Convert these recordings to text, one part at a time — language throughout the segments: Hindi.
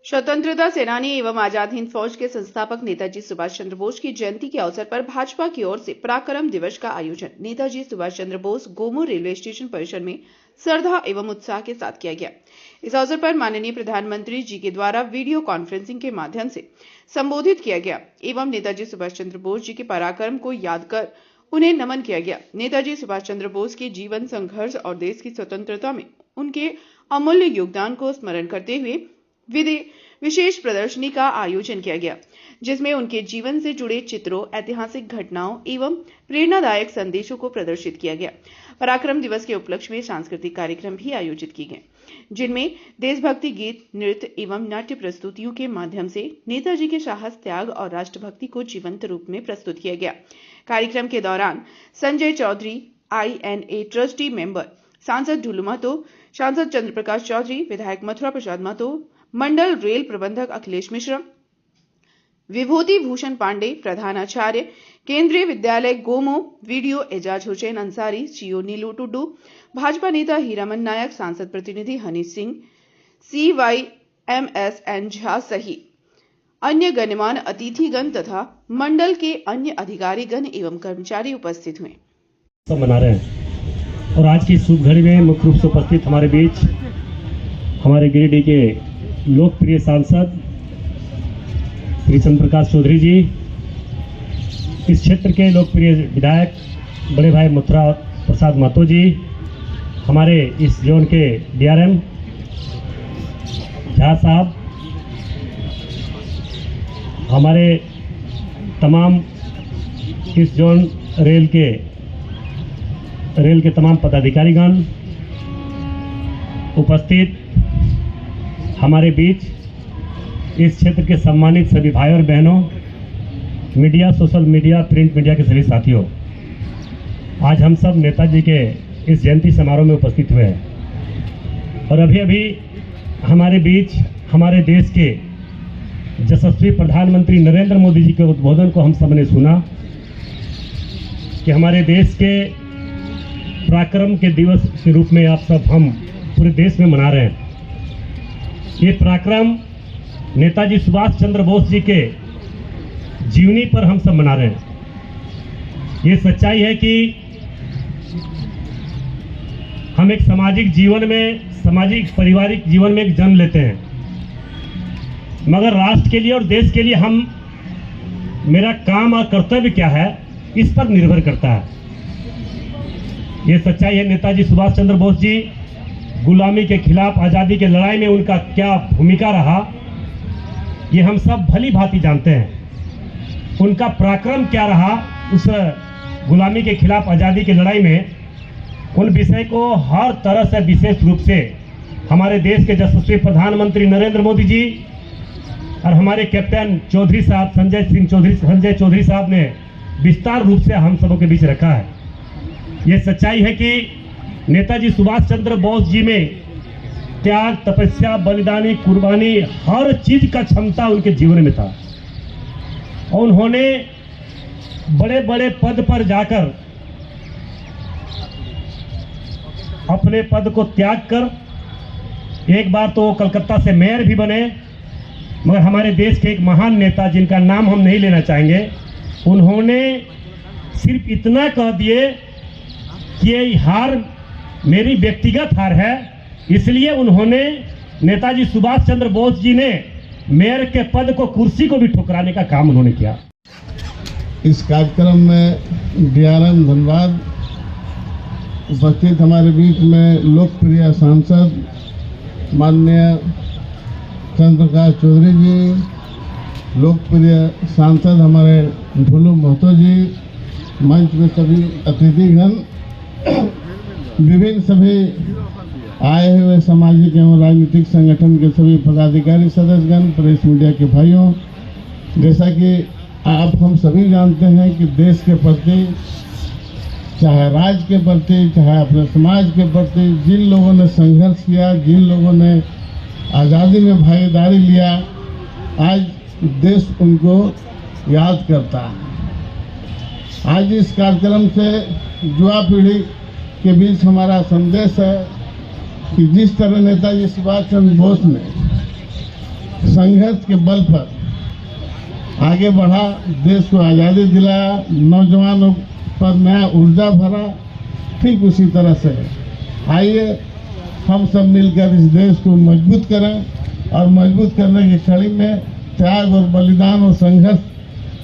स्वतंत्रता सेनानी एवं आजाद हिंद फौज के संस्थापक नेताजी सुभाष चंद्र बोस की जयंती के अवसर पर भाजपा की ओर से पराक्रम दिवस का आयोजन नेताजी सुभाष चंद्र बोस गोमो रेलवे स्टेशन परिसर में श्रद्धा एवं उत्साह के साथ किया गया। इस अवसर पर माननीय प्रधानमंत्री जी के द्वारा वीडियो कॉन्फ्रेंसिंग के माध्यम से संबोधित किया गया एवं नेताजी सुभाष चंद्र बोस जी के पराक्रम को याद कर उन्हें नमन किया गया। नेताजी सुभाष चंद्र बोस के जीवन संघर्ष और देश की स्वतंत्रता में उनके अमूल्य योगदान को स्मरण करते हुए विशेष प्रदर्शनी का आयोजन किया गया, जिसमें उनके जीवन से जुड़े चित्रों, ऐतिहासिक घटनाओं एवं प्रेरणादायक संदेशों को प्रदर्शित किया गया। पराक्रम दिवस के उपलक्ष्य में सांस्कृतिक कार्यक्रम भी आयोजित किए गए, जिनमें देशभक्ति गीत, नृत्य एवं नाट्य प्रस्तुतियों के माध्यम से नेताजी के साहस, त्याग और राष्ट्रभक्ति को जीवंत रूप में प्रस्तुत किया गया। कार्यक्रम के दौरान Sanjay Chaudhary, INA trustee member, सांसद ढुलू महतो, सांसद चंद्र प्रकाश चौधरी, विधायक मथुरा प्रसाद महतो, मंडल रेल प्रबंधक अखिलेश मिश्रा, विभूति भूषण पांडे, प्रधानाचार्य केंद्रीय विद्यालय गोमो, वीडियो एजाज हुसैन अंसारी, CO नीलू टुडू, भाजपा नेता हीरामन नायक, सांसद प्रतिनिधि हनी सिंह, CYMSN झा सहित अन्य गणमान्य अतिथिगण तथा मंडल के अन्य अधिकारीगण एवं कर्मचारी उपस्थित हुए। सब मना रहे हैं और आज की शुभ घड़ी में मुख्य रूप से उपस्थित हमारे बीच हमारे गिरिडीह के लोकप्रिय सांसद श्री चंद्र प्रकाश चौधरी जी, इस क्षेत्र के लोकप्रिय विधायक बड़े भाई मथुरा प्रसाद महतो जी, हमारे इस जोन के DRM झा साहब, हमारे तमाम इस जोन रेल के तमाम पदाधिकारीगण उपस्थित हमारे बीच इस क्षेत्र के सम्मानित सभी भाई और बहनों, media, social media, print media के सभी साथियों, आज हम सब नेताजी के इस जयंती समारोह में उपस्थित हुए हैं और अभी अभी हमारे बीच हमारे देश के यशस्वी प्रधानमंत्री नरेंद्र मोदी जी के उद्बोधन को हम सब ने सुना कि हमारे देश के पराक्रम के दिवस के रूप में आप सब हम पूरे देश में मना रहे हैं। ये पराक्रम नेताजी सुभाष चंद्र बोस जी के जीवनी पर हम सब मना रहे हैं। ये सच्चाई है कि हम एक सामाजिक जीवन में, सामाजिक पारिवारिक जीवन में एक जन्म लेते हैं, मगर राष्ट्र के लिए और देश के लिए मेरा काम और कर्तव्य क्या है, इस पर निर्भर करता है। ये सच्चाई है। नेताजी सुभाष चंद्र बोस जी गुलामी के खिलाफ आज़ादी की लड़ाई में उनका क्या भूमिका रहा, ये हम सब भली भांति जानते हैं। उनका पराक्रम क्या रहा उस गुलामी के खिलाफ आज़ादी की लड़ाई में, उन विषय को हर तरह से विशेष रूप से हमारे देश के यशस्वी प्रधानमंत्री नरेंद्र मोदी जी और हमारे कैप्टन चौधरी साहब, संजय चौधरी साहब ने विस्तार रूप से हम सबों के बीच रखा है। ये सच्चाई है कि नेताजी सुभाष चंद्र बोस जी में त्याग, तपस्या, बलिदानी, कुर्बानी, हर चीज का क्षमता उनके जीवन में था और उन्होंने बड़े बड़े पद पर जाकर अपने पद को त्याग कर एक बार तो कलकत्ता से मेयर भी बने, मगर हमारे देश के एक महान नेता जिनका नाम हम नहीं लेना चाहेंगे, उन्होंने सिर्फ इतना कह दिए कि ये हार मेरी व्यक्तिगत हार है, इसलिए उन्होंने, नेताजी सुभाष चंद्र बोस जी ने मेयर के पद को, कुर्सी को भी ठुकराने का काम उन्होंने किया। इस कार्यक्रम में DRM धनबाद, उपस्थित हमारे बीच में लोकप्रिय सांसद माननीय चंद्र प्रकाश चौधरी जी, लोकप्रिय सांसद हमारे ढुलू महतो जी, मंच में सभी अतिथिगण, विभिन्न सभी आए हुए सामाजिक एवं राजनीतिक संगठन के सभी पदाधिकारी, सदस्यगण, प्रेस मीडिया के भाइयों, जैसा कि आप हम सभी जानते हैं कि देश के प्रति, चाहे राज्य के प्रति, चाहे अपने समाज के प्रति जिन लोगों ने संघर्ष किया, जिन लोगों ने आज़ादी में भागीदारी लिया, आज देश उनको याद करता है। आज इस कार्यक्रम से युवा पीढ़ी के बीच हमारा संदेश है कि जिस तरह नेताजी सुभाष चंद्र बोस ने संघर्ष के बल पर आगे बढ़ा, देश को आज़ादी दिलाया, नौजवानों पर नया ऊर्जा भरा। ठीक उसी तरह से आइए हम सब मिलकर इस देश को मजबूत करें और मजबूत करने की कड़ी में त्याग और बलिदान और संघर्ष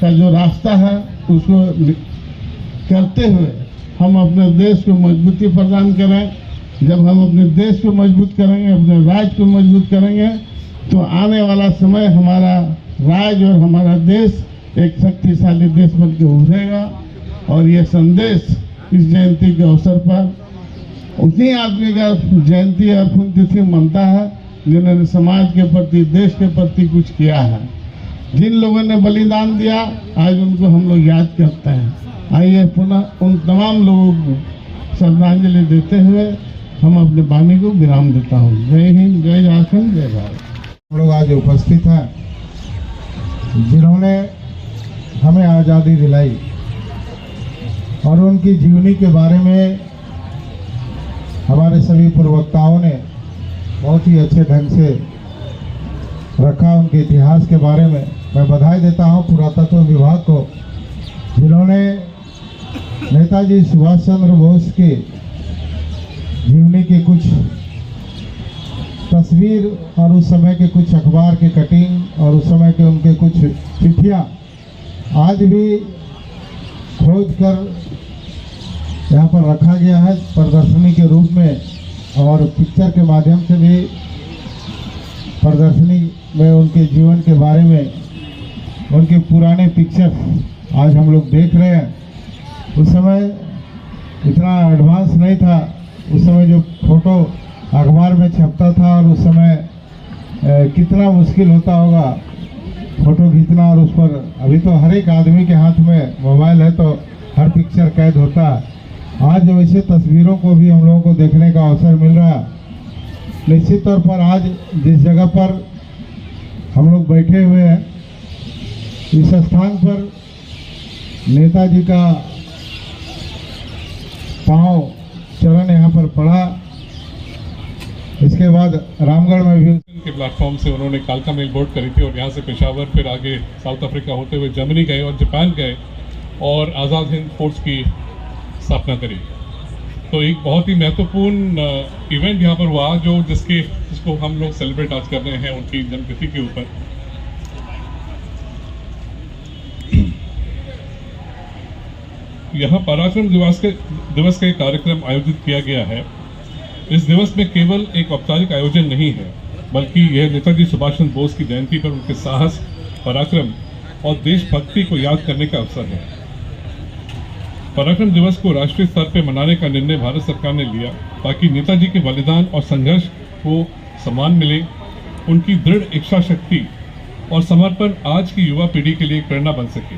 का जो रास्ता है उसको करते हुए हम अपने देश को मजबूती प्रदान करें। जब हम अपने देश को मजबूत करेंगे, अपने राज्य को मजबूत करेंगे, तो आने वाला समय हमारा राज्य और हमारा देश एक शक्तिशाली देश बनकर उभरेगा। और ये संदेश इस जयंती के अवसर पर उसी आदमी का जयंती और पुण्यतिथि मनता है जिन्होंने समाज के प्रति, देश के प्रति कुछ किया है। जिन लोगों ने बलिदान दिया, आज उनको हम लोग याद करते हैं। आइए पुनः उन तमाम लोगों को श्रद्धांजलि देते हुए हम अपने वाणी को विराम देता हूँ। जय हिंद, जय झारखंड, जय भारत। हम लोग आज उपस्थित हैं जिन्होंने हमें आज़ादी दिलाई और उनकी जीवनी के बारे में हमारे सभी प्रवक्ताओं ने बहुत ही अच्छे ढंग से रखा। उनके इतिहास के बारे में मैं बधाई देता हूं पुरातत्व विभाग को, जिन्होंने नेताजी सुभाष चंद्र बोस की जीवनी की कुछ तस्वीर और उस समय के कुछ अखबार के कटिंग और उस समय के उनके कुछ चिट्ठियाँ आज भी खोज कर यहाँ पर रखा गया है प्रदर्शनी के रूप में, और पिक्चर के माध्यम से भी प्रदर्शनी में उनके जीवन के बारे में, उनके पुराने पिक्चर आज हम लोग देख रहे हैं। उस समय इतना एडवांस नहीं था, उस समय जो फोटो अखबार में छपता था और उस समय कितना मुश्किल होता होगा फोटो खींचना, और उस पर अभी तो हर एक आदमी के हाथ में मोबाइल है तो हर पिक्चर कैद होता है। आज वैसे तस्वीरों को भी हम लोगों को देखने का अवसर मिल रहा है। निश्चित तौर पर आज जिस जगह पर हम लोग बैठे हुए हैं, इस स्थान पर नेताजी का पांव चरण यहाँ पर पड़ा। इसके बाद रामगढ़ में भी के प्लेटफॉर्म से उन्होंने कालका मेल बोट करी थी और यहाँ से पेशावर, फिर आगे साउथ अफ्रीका होते हुए जर्मनी गए और जापान गए और आज़ाद हिंद फोर्स की स्थापना करी। तो एक बहुत ही महत्वपूर्ण इवेंट यहाँ पर हुआ जिसको हम लोग सेलिब्रेट आज कर रहे हैं उनकी जन्मतिथि के ऊपर। यहाँ पराक्रम दिवस का एक कार्यक्रम आयोजित किया गया है। इस दिवस में केवल एक औपचारिक आयोजन नहीं है, बल्कि यह नेताजी सुभाष चंद्र बोस की जयंती पर उनके साहस, पराक्रम और देशभक्ति को याद करने का अवसर है। पराक्रम दिवस को राष्ट्रीय स्तर पर मनाने का निर्णय भारत सरकार ने लिया ताकि नेताजी के बलिदान और संघर्ष को सम्मान मिले। उनकी दृढ़ इच्छा शक्ति और समर्पण आज की युवा पीढ़ी के लिए प्रेरणा बन सके।